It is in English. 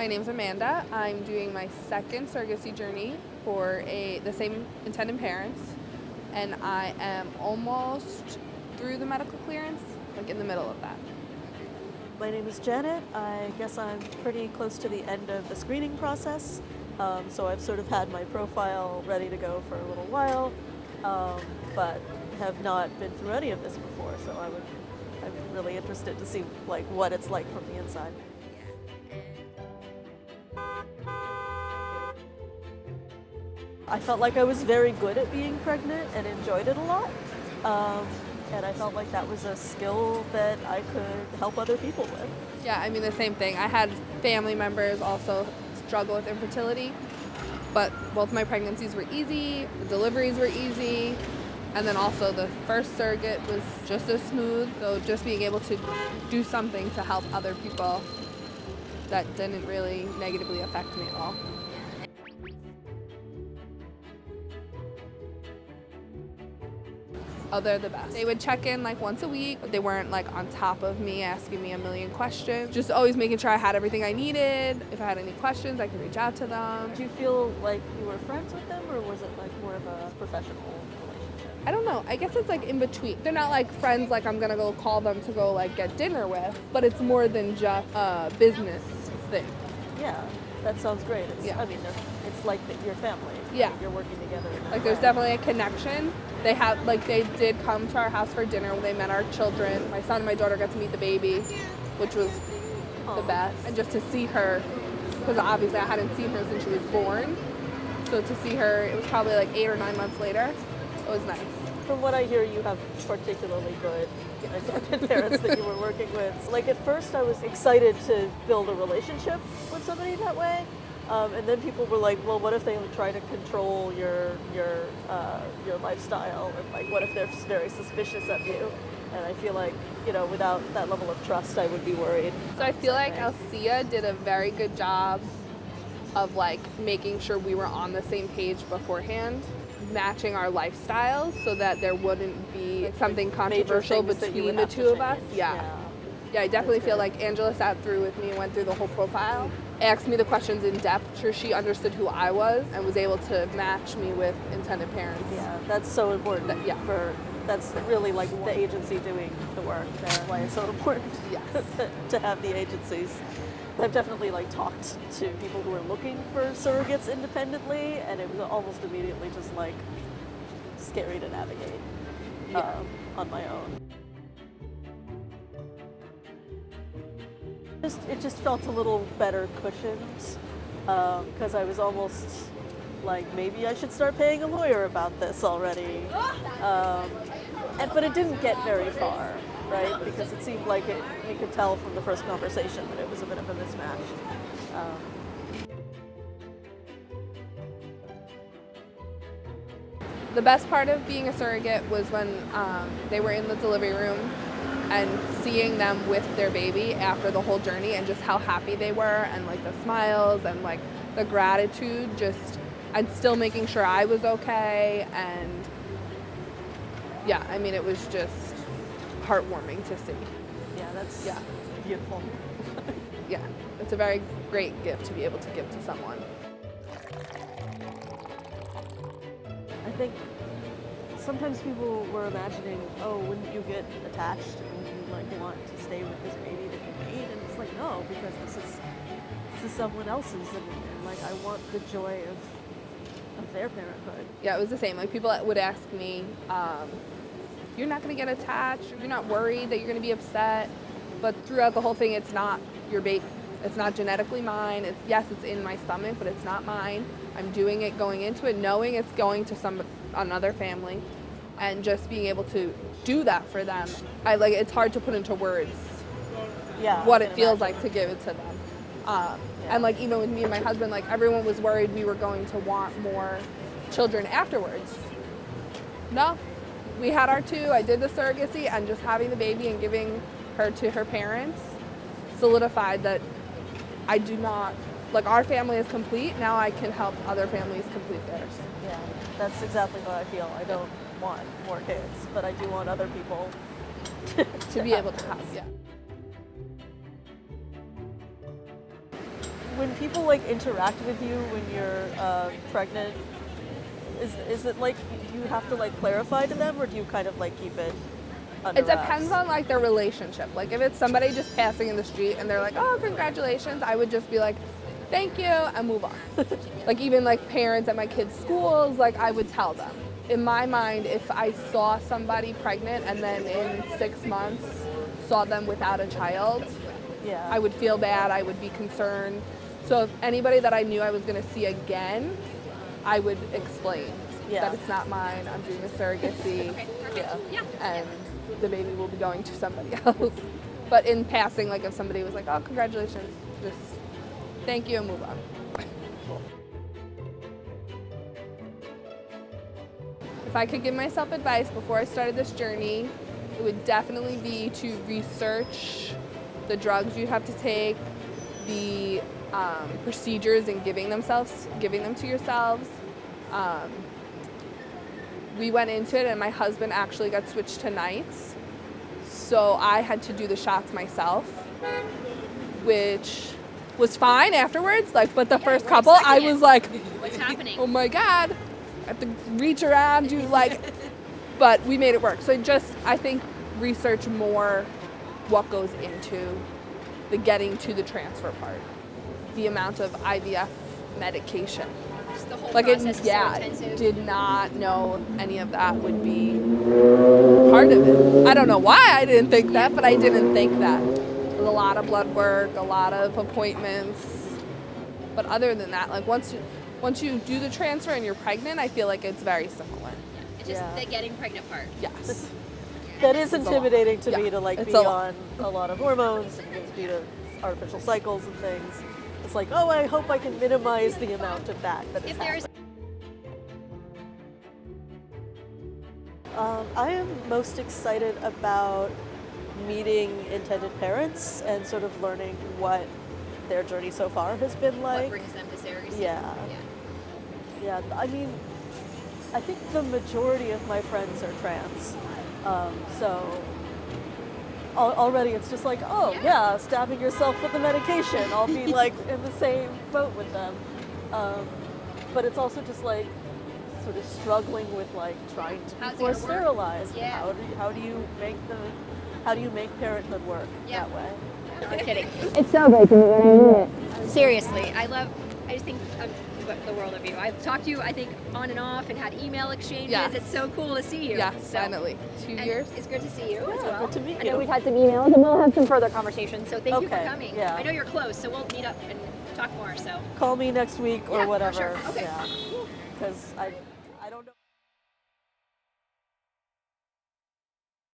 My name's Amanda. I'm doing my second surrogacy journey for the same intended parents, and I am almost through the medical clearance, like in the middle of that. My name is Janet. I guess I'm pretty close to the end of the screening process, so I've sort of had my profile ready to go for a little while, but have not been through any of this before, so I'm really interested to see what it's like from the inside. I felt like I was very good at being pregnant and enjoyed it a lot. And I felt like that was a skill that I could help other people with. Yeah, I mean the same thing. I had family members also struggle with infertility, but both my pregnancies were easy, the deliveries were easy, and then also the first surrogate was just as smooth. So just being able to do something to help other people that didn't really negatively affect me at all. Oh, they're the best. They would check in once a week, but they weren't on top of me asking me a million questions. Just always making sure I had everything I needed. If I had any questions, I could reach out to them. Did you feel like you were friends with them, or was it more of a professional relationship? I don't know. I guess it's in between. They're not friends I'm gonna go call them to go get dinner with, but it's more than just a business thing. Yeah, that sounds great. Yeah. I mean, it's like your family. Yeah. You're working together. There's definitely a connection. They have they did come to our house for dinner when they met our children. My son and my daughter got to meet the baby, which was the best. And just to see her, because obviously I hadn't seen her since she was born. So to see her, it was probably 8 or 9 months later. It was nice. From what I hear, you have particularly good parents that you were working with. At first I was excited to build a relationship with somebody that way. And then people were like, well, what if they try to control your lifestyle? And what if they're very suspicious of you? And I feel without that level of trust, I would be worried. So I feel like Alcea did a very good job of making sure we were on the same page beforehand, matching our lifestyles so that there wouldn't be something controversial between the two of us. Yeah, I definitely feel like Angela sat through with me and went through the whole profile, asked me the questions in depth, sure she understood who I was and was able to match me with intended parents. Yeah, that's so important. That's really the agency doing the work. That's why it's so important. Yes. to have the agencies. I've definitely talked to people who are looking for surrogates independently, and it was almost immediately just scary to navigate on my own. It just felt a little better cushioned, because I was almost maybe I should start paying a lawyer about this already. But it didn't get very far, right? Because it seemed you could tell from the first conversation that it was a bit of a mismatch. The best part of being a surrogate was when they were in the delivery room and seeing them with their baby after the whole journey and just how happy they were and the smiles and the gratitude, and still making sure I was okay. And yeah, I mean, it was just heartwarming to see. Yeah, that's beautiful. Yeah, it's a very great gift to be able to give to someone. I think sometimes people were imagining, oh, wouldn't you get attached and wouldn't you want to stay with this baby that you made? And it's no, because this is someone else's, and I want the joy of their parenthood. Yeah, it was the same. People would ask me, you're not going to get attached, you're not worried that you're going to be upset, but throughout the whole thing, it's not your baby. It's not genetically mine. It's in my stomach, but it's not mine. I'm doing it, going into it, knowing it's going to another family, and just being able to do that for them. It's hard to put into words what it feels like to give it to them. And even with me and my husband, everyone was worried we were going to want more children afterwards. No, we had our 2. I did the surrogacy, and just having the baby and giving her to her parents solidified that I do not, our family is complete. Now I can help other families complete theirs. Yeah, that's exactly how I feel. I don't want more kids, but I do want other people to be able to have. Yeah. when people like interact with you when you're pregnant, is it like you have to like clarify to them, or do you kind of like keep it under It depends on like their relationship. Like if it's somebody just passing in the street and they're like, oh, congratulations, I would just be like, thank you, and move on. Like even like parents at my kids' schools, like I would tell them. In my mind, if I saw somebody pregnant and then in 6 months saw them without a child, Yeah. I would feel bad, I would be concerned. So if anybody that I knew I was gonna see again, I would explain that it's not mine, I'm doing a surrogacy, and the baby will be going to somebody else. But in passing, like if somebody was like, oh, congratulations, just thank you and move on. If I could give myself advice before I started this journey, it would definitely be to research the drugs you have to take, the procedures in giving them to yourselves. We went into it and my husband actually got switched to nights, so I had to do the shots myself, which was fine afterwards. Like, but the first couple, I was like, what's happening? Oh my God, I have to reach around, do like, but we made it work. So I think research more what goes into the getting to the transfer part, the amount of IVF medication. Just the whole Like process is so intensive. did not know any of that would be part of it. I don't know why I didn't think that, but I didn't think that. There's a lot of blood work, a lot of appointments. But other than that, like once you do the transfer and you're pregnant, I feel like it's very similar. It's just the getting pregnant part. Yes. That is intimidating to me to like It's be a lot. on a lot of hormones and be to artificial cycles and things. It's like, oh, I hope I can minimize the amount of that is If there's happening. I am most excited about meeting intended parents and sort of learning what their journey so far has been like. what brings them to surrogacy. Yeah. Yeah, I mean, I think the majority of my friends are trans. So already it's just like, oh yeah, stabbing yourself with the medication. I'll be like in the same boat with them. But it's also just like sort of struggling with like trying to How's it be more gonna work? sterilized. Yeah. How do you make parenthood work that way? I'm kidding. It's so great to meet you, and I mean it. Seriously, I just think the world of you. I've talked to you, I think, on and off and had email exchanges. Yes. It's so cool to see you. Yes, So- finally. 2 and years. It's good to see you as Yeah, well. good to meet I know you. we've had some emails, and we'll have some further conversations. So thank you for Okay, coming. yeah. I know you're close, so we'll meet up and talk more. So Call me next week or Yeah, for whatever. sure. Okay. Yeah. Because I don't know.